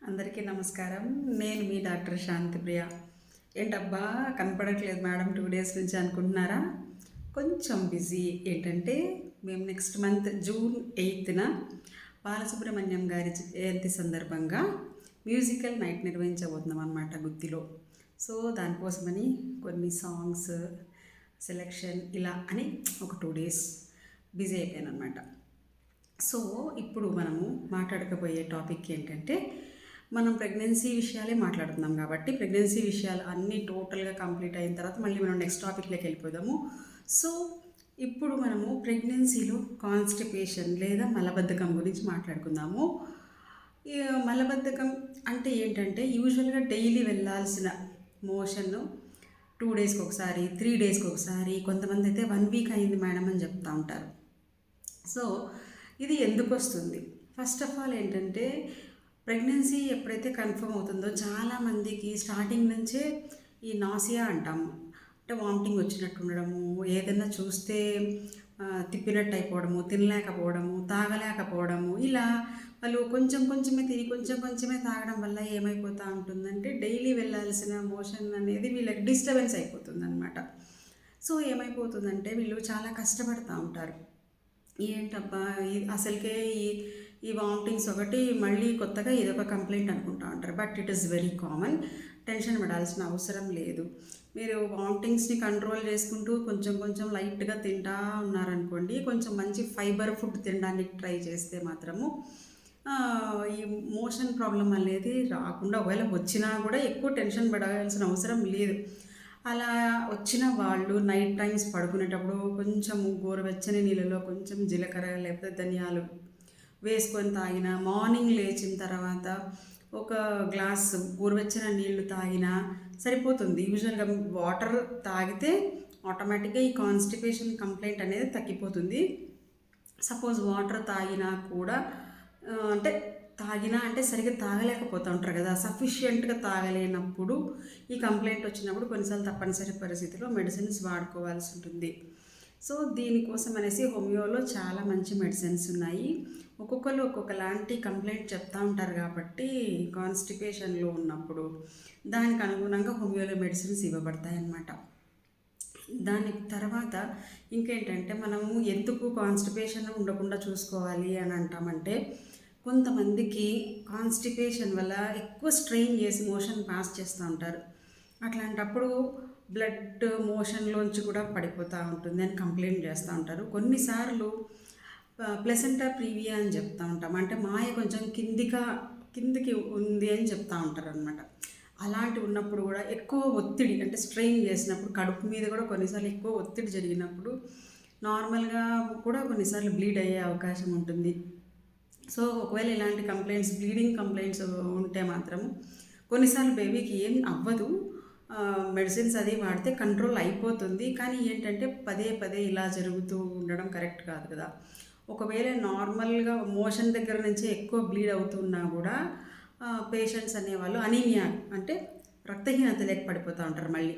అందరికీ నమస్కారం. నేను మీ డాక్టర్ శాంతిప్రియ. ఏంటబ్బా కనపడట్లేదు మేడం 2 డేస్ నుంచి అనుకుంటున్నారా? కొంచెం బిజీ. ఏంటంటే మేము నెక్స్ట్ మంత్ జూన్ 8న బాలసుబ్రహ్మణ్యం గారి జయంతి సందర్భంగా మ్యూజికల్ నైట్ నిర్వహించబోతున్నాం అన్నమాట గుత్తిలో. సో దానికోసమని కొన్ని సాంగ్స్ సెలెక్షన్ ఇలా అని ఒక 2 డేస్ బిజీ అయిపోయాను అనమాట. సో ఇప్పుడు మనము మాట్లాడకపోయే టాపిక్ ఏంటంటే, మనం ప్రెగ్నెన్సీ విషయాలే మాట్లాడుతున్నాం కాబట్టి ప్రెగ్నెన్సీ విషయాలు అన్నీ టోటల్గా కంప్లీట్ అయిన తర్వాత మళ్ళీ మనం నెక్స్ట్ టాపిక్లోకి వెళ్ళిపోదాము. సో ఇప్పుడు మనము ప్రెగ్నెన్సీలో కాన్స్టిపేషన్ లేదా మలబద్ధకం గురించి మాట్లాడుకుందాము. మలబద్ధకం అంటే ఏంటంటే యూజువల్గా డైలీ వెళ్ళాల్సిన మోషన్ 2 డేస్కి ఒకసారి, 3 డేస్కి ఒకసారి, కొంతమంది అయితే 1 వీక్ అయింది మేడం అని చెప్తూ ఉంటారు. సో ఇది ఎందుకు వస్తుంది? ఫస్ట్ ఆఫ్ ఆల్ ఏంటంటే, ప్రెగ్నెన్సీ ఎప్పుడైతే కన్ఫర్మ్ అవుతుందో చాలామందికి స్టార్టింగ్ నుంచే ఈ నాసియా అంటాము, అంటే వామిటింగ్ వచ్చినట్టు ఉండడము, ఏదైనా చూస్తే తిప్పినట్టు అయిపోవడము, తినలేకపోవడము, తాగలేకపోవడము, ఇలా వాళ్ళు కొంచెం కొంచెమే తిని కొంచెం కొంచెమే తాగడం వల్ల ఏమైపోతూ ఉంటుందంటే డైలీ వెళ్ళాల్సిన మోషన్ అనేది వీళ్ళకి డిస్టర్బెన్స్ అయిపోతుంది అనమాట. సో ఏమైపోతుందంటే వీళ్ళు చాలా కష్టపడుతూ ఉంటారు. ఏంటబ్బా అసలుకే ఈ వామిటింగ్స్ ఒకటి మళ్ళీ కొత్తగా ఇదొక కంప్లైంట్ అనుకుంటా ఉంటారు. But it is very common. Tension పడాల్సిన అవసరం లేదు. మీరు వామిటింగ్స్ని కంట్రోల్ చేసుకుంటూ కొంచెం కొంచెం లైట్గా తింటా ఉన్నారనుకోండి, కొంచెం మంచి ఫైబర్ ఫుడ్ తినడానికి ట్రై చేస్తే మాత్రము ఈ మోషన్ ప్రాబ్లం అనేది రాకుండా, ఒకవేళ వచ్చినా కూడా ఎక్కువ టెన్షన్ పడాల్సిన అవసరం లేదు. అలా వచ్చిన వాళ్ళు నైట్ టైమ్స్ పడుకునేటప్పుడు కొంచెం గోరువెచ్చని నీళ్ళలో కొంచెం జీలకర్ర లేకపోతే ధనియాలు వేసుకొని తాగిన, మార్నింగ్ లేచిన తర్వాత ఒక గ్లాస్ గోరువెచ్చని నీళ్లు తాగినా సరిపోతుంది. యూజువల్గా వాటర్ తాగితే ఆటోమేటిక్గా ఈ కాన్స్టిపేషన్ కంప్లైంట్ అనేది తగ్గిపోతుంది. సపోజ్ వాటర్ తాగినా కూడా అంటే సరిగ్గా తాగలేకపోతూ ఉంటారు కదా, సఫిషియెంట్గా తాగలేనప్పుడు ఈ కంప్లైంట్ వచ్చినప్పుడు కొన్నిసార్లు తప్పనిసరి పరిస్థితిలో మెడిసిన్స్ వాడుకోవాల్సి ఉంటుంది. సో దీనికోసం అనేసి హోమియోలో చాలా మంచి మెడిసిన్స్ ఉన్నాయి. ఒక్కొక్కరు ఒక్కొక్కలాంటి కంప్లైంట్ చెప్తూ ఉంటారు కాబట్టి కాన్స్టిపేషన్లో ఉన్నప్పుడు దానికి అనుగుణంగా హోమియోలో మెడిసిన్స్ ఇవ్వబడతాయి అన్నమాట. దాని తర్వాత ఇంకేంటంటే, మనము ఎందుకు కాన్స్టిపేషన్ ఉండకుండా చూసుకోవాలి అని అంటామంటే, కొంతమందికి కాన్స్టిపేషన్ వల్ల ఎక్కువ స్ట్రెయిన్ చేసి మోషన్ పాస్ చేస్తూ ఉంటారు. అట్లాంటప్పుడు బ్లడ్ మోషన్లోంచి కూడా పడిపోతూ ఉంటుంది అని కంప్లైంట్ చేస్తూ ఉంటారు. కొన్నిసార్లు ప్లెసెంటా ప్రీవియా అని చెప్తూ ఉంటాం, అంటే మాయ కొంచెం కిందికి ఉంది అని చెప్తూ ఉంటారు అనమాట. అలాంటి ఉన్నప్పుడు కూడా ఎక్కువ ఒత్తిడి, అంటే స్ట్రెయిన్ చేసినప్పుడు కడుపు మీద కూడా కొన్నిసార్లు ఎక్కువ ఒత్తిడి జరిగినప్పుడు నార్మల్గా కూడా కొన్నిసార్లు బ్లీడ్ అయ్యే అవకాశం ఉంటుంది. సో ఒకవేళ ఇలాంటి కంప్లైంట్స్, బ్లీడింగ్ కంప్లైంట్స్ ఉంటే మాత్రం కొన్నిసార్లు బేబీకి ఏం అవ్వదు, మెడిసిన్స్ అది వాడితే కంట్రోల్ అయిపోతుంది. కానీ ఏంటంటే పదే పదే ఇలా జరుగుతూ ఉండడం కరెక్ట్ కాదు కదా. ఒకవేళ నార్మల్గా మోషన్ దగ్గర నుంచే ఎక్కువ బ్లీడ్ అవుతున్నా కూడా పేషెంట్స్ అనేవాళ్ళు అనీమియా, అంటే రక్తహీనత లేక పడిపోతూ ఉంటారు మళ్ళీ.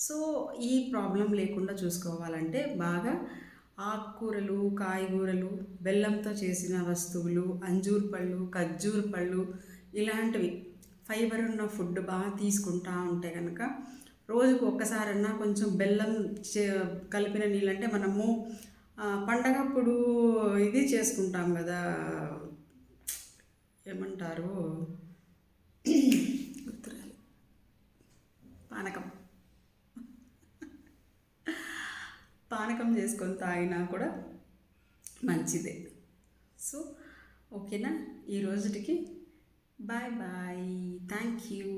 సో ఈ ప్రాబ్లం లేకుండా చూసుకోవాలంటే బాగా ఆకుకూరలు, కాయగూరలు, బెల్లంతో చేసిన వస్తువులు, అంజూర్ పళ్ళు, ఖర్జూర్ పళ్ళు, ఇలాంటివి ఫైబర్ ఉన్న ఫుడ్ బాగా తీసుకుంటా ఉంటే కనుక రోజుకు ఒక్కసారన్నా కొంచెం బెల్లం కలిపిన నీళ్ళు, అంటే మనము పండగప్పుడు ఇది చేసుకుంటాం కదా, ఏమంటారు గుర్తురాలి, పానకం చేసుకొని తాగినా కూడా మంచిదే. సో ఓకేనా, ఈ రోజుటికి బాయ్ బాయ్, థ్యాంక్ యూ.